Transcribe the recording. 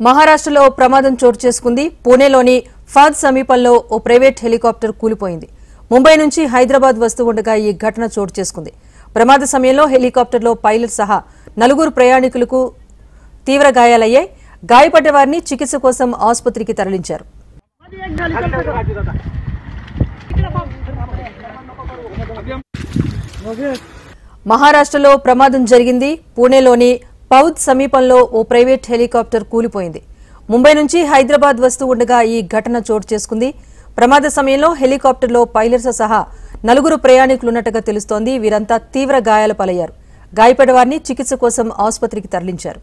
మహారాష్ట్రలో ప్రమాదం చోటు చేసుకుంది. పూణేలోని ఫాద్ సమీపంలో ఓ ప్రైవేట్ హెలికాప్టర్ కూలిపోయింది. ముంబై నుంచి హైదరాబాద్ వస్తూ ఉండగా ఈ ఘటన చోటు చేసుకుంది. ప్రమాద సమయంలో హెలికాప్టర్లో పైలట్ సహా 4 ప్రయాణికులకు తీవ్ర గాయాలయ్యాయి. గాయపడ్డ వారిని చికిత్స కోసం ఆసుపత్రికి తరలించారు. మహారాష్ట్రలో ప్రమాదం జరిగింది. పూణేలోని పౌద్ సమీపంలో ఓ ప్రైవేట్ హెలికాప్టర్ కూలిపోయింది. ముంబై నుంచి హైదరాబాద్ వస్తూ ఉండగా ఈ ఘటన చోటు చేసుకుంది. ప్రమాద సమయంలో హెలికాప్టర్లో పైలట్స్ సహా 4 ప్రయాణికులున్నట్టుగా తెలుస్తోంది. వీరంతా తీవ్ర గాయాల పాలయ్యారు. గాయపడ్డ వారిని చికిత్స కోసం ఆసుపత్రికి తరలించారు.